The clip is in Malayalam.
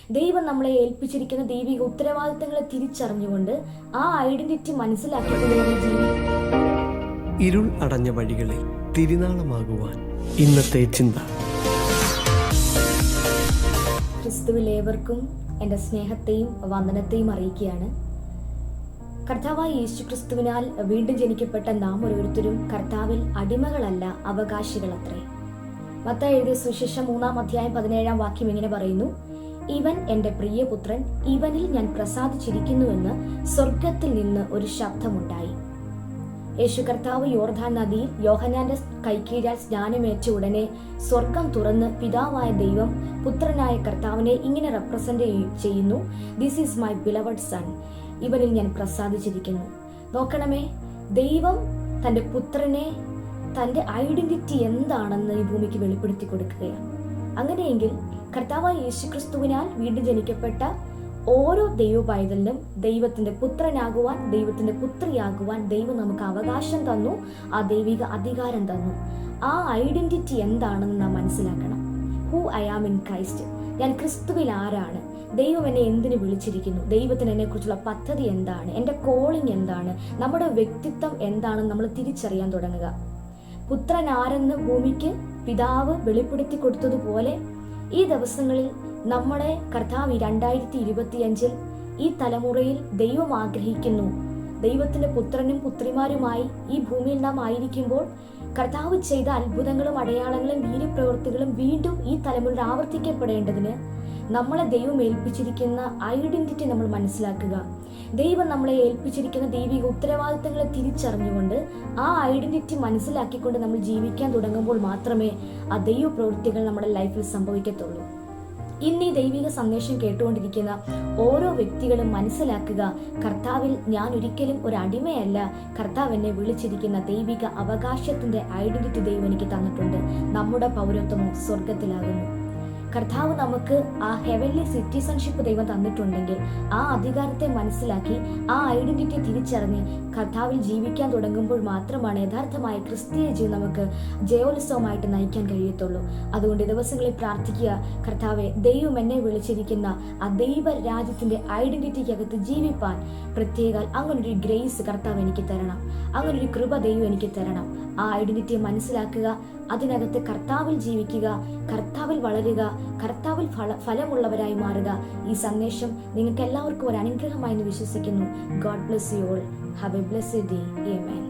ദൈവം നമ്മളെ ഏൽപ്പിച്ചിരിക്കുന്ന ദൈവിക ഉത്തരവാദിത്തങ്ങളെ തിരിച്ചറിഞ്ഞുകൊണ്ട് ആ ഐഡന്റിറ്റി മനസ്സിലാക്കിക്കൊണ്ട് നമ്മൾ ജീവിക്കും. ഇരുൾ അടഞ്ഞ വഴികളിൽ തിരുനാളമാകുവാൻ ഇന്നത്തെ ചിന്ത. ക്രിസ്തുവിൽ ഏവർക്കും എൻ്റെ സ്നേഹത്തെയും വന്ദനത്തെയും അറിയിക്കുകയാണ്. കർത്താവായ യേശു ക്രിസ്തുവിനാൽ വീണ്ടും ജനിക്കപ്പെട്ട നാം ഓരോരുത്തരും കർത്താവിൽ അടിമകളല്ല, അവകാശികളത്രേ. മത്തായി എഴുതിയ സുവിശേഷം 3-ാം അധ്യായം 17-ാം വാക്യം ഇങ്ങനെ പറയുന്നു: ഇവൻ എൻ്റെ പ്രിയപുത്രൻ, ഇവനിൽ ഞാൻ പ്രസാദിച്ചിരിക്കുന്നുവെന്ന് സ്വർഗത്തിൽ നിന്ന് ഒരു ശബ്ദമുണ്ടായി. യേശു കർത്താവ് യോർദാൻ നദിയിൽ യോഹന്നാന്റെ കൈക്കീഴാൽ സ്നാനമേറ്റ ഉടനെ സ്വർഗം തുറന്ന് പിതാവായ ദൈവം പുത്രനായ കർത്താവിനെ ഇങ്ങനെ റെപ്രസെന്റ് ചെയ്യുന്നു: this is my beloved son, ഇവനിൽ ഞാൻ പ്രസാദിച്ചിരിക്കുന്നു. നോക്കണമേ, ദൈവം തൻ്റെ പുത്രനെ, തൻ്റെ ഐഡന്റിറ്റി എന്താണെന്ന് ഈ ഭൂമിക്ക് വെളിപ്പെടുത്തി കൊടുക്കുകയാണ്. അങ്ങനെയെങ്കിൽ കർത്താവായ യേശു ക്രിസ്തുവിനാൽ വീണ്ടും ജനിക്കപ്പെട്ട ഓരോ ദൈവ പൈതലിനും ദൈവത്തിന്റെ പുത്രനാകുവാൻ, ദൈവത്തിന്റെ പുത്രിയാകുവാൻ ദൈവം നമുക്ക് അവകാശം തന്നു, ആ ദൈവിക അധികാരം തന്നു. ആ ഐഡന്റിറ്റി എന്താണെന്ന് നാം മനസ്സിലാക്കണം. Who I am in Christ, ഞാൻ ക്രിസ്തുവിൽ ആരാണ്, ദൈവം എന്നെ എന്തിനു വിളിച്ചിരിക്കുന്നു, ദൈവത്തിന് എന്നെ കുറിച്ചുള്ള പദ്ധതി എന്താണ്, എൻ്റെ കോളിംഗ് എന്താണ്, നമ്മുടെ വ്യക്തിത്വം എന്താണെന്ന് നമ്മൾ തിരിച്ചറിയാൻ തുടങ്ങുക. പുത്രൻ ആരെന്ന് ഭൂമിക്ക് പിതാവ് വെളിപ്പെടുത്തി കൊടുത്തതുപോലെ ഈ ദിവസങ്ങളിൽ നമ്മുടെ കർത്താവ് 2025 ഈ തലമുറയിൽ ദൈവം ആഗ്രഹിക്കുന്നു. ദൈവത്തിന്റെ പുത്രനും പുത്രിമാരുമായി ഈ ഭൂമിയിൽ നാം ആയിരിക്കുമ്പോൾ കർത്താവ് ചെയ്ത അത്ഭുതങ്ങളും അടയാളങ്ങളും വീര്യപ്രവൃത്തികളും വീണ്ടും ഈ തലമുറയിൽ ആവർത്തിക്കപ്പെടേണ്ടതിന് നമ്മളെ ദൈവം ഏൽപ്പിച്ചിരിക്കുന്ന ഐഡന്റിറ്റി നമ്മൾ മനസ്സിലാക്കുക. ദൈവം നമ്മളെ ഏൽപ്പിച്ചിരിക്കുന്ന ദൈവിക ഉത്തരവാദിത്തങ്ങളെ തിരിച്ചറിഞ്ഞുകൊണ്ട് ആ ഐഡന്റിറ്റി മനസ്സിലാക്കിക്കൊണ്ട് നമ്മൾ ജീവിക്കാൻ തുടങ്ങുമ്പോൾ മാത്രമേ ആ ദൈവ പ്രവൃത്തികൾ നമ്മുടെ ലൈഫിൽ സംഭവിക്കത്തുള്ളൂ. ഇന്ന് ഈ ദൈവിക സന്ദേശം കേട്ടുകൊണ്ടിരിക്കുന്ന ഓരോ വ്യക്തികളും മനസ്സിലാക്കുക, കർത്താവിൽ ഞാൻ ഒരിക്കലും ഒരു അടിമയല്ല. കർത്താവ് എന്നെ വിളിച്ചിരിക്കുന്ന ദൈവിക അവകാശത്തിന്റെ ഐഡന്റിറ്റി ദൈവം എനിക്ക് തന്നിട്ടുണ്ട്. നമ്മുടെ പൗരത്വമോ സ്വർഗത്തിലാകുന്നു. കർത്താവ് നമുക്ക് ആ ഹെവൻലി സിറ്റിസൺഷിപ്പ് ദൈവം തന്നിട്ടുണ്ടെങ്കിൽ ആ അധികാരത്തെ മനസ്സിലാക്കി ആ ഐഡന്റിറ്റി തിരിച്ചറിഞ്ഞ് കർത്താവിൽ ജീവിക്കാൻ തുടങ്ങുമ്പോൾ മാത്രമാണ് യഥാർത്ഥമായ ക്രിസ്തീയ ജീവിതം നമുക്ക് ജയോത്സവമായിട്ട് നയിക്കാൻ കഴിയത്തുള്ളൂ. അതുകൊണ്ട് ദിവസങ്ങളിൽ പ്രാർത്ഥിക്കുക, കർത്താവെ, ദൈവം എന്നെ വിളിച്ചിരിക്കുന്ന ആ ദൈവ രാജ്യത്തിന്റെ ഐഡന്റിറ്റിക്കകത്ത് ജീവിപ്പാൻ പ്രത്യേക അങ്ങനൊരു ഗ്രേസ് കർത്താവ് എനിക്ക് തരണം, അങ്ങനൊരു കൃപ ദൈവം എനിക്ക് തരണം. ആ ഐഡന്റിറ്റിയെ മനസ്സിലാക്കുക, അതിനകത്ത് കർത്താവിൽ ജീവിക്കുക, കർത്താവിൽ വളരുക, കർത്താവിൽ ഫലമുള്ളവരായി മാറുക. ഈ സന്ദേശം നിങ്ങൾക്ക് എല്ലാവർക്കും ഒരു അനുഗ്രഹമായി വിശ്വസിക്കുന്നു. God bless you all. Have A blessed day. Amen.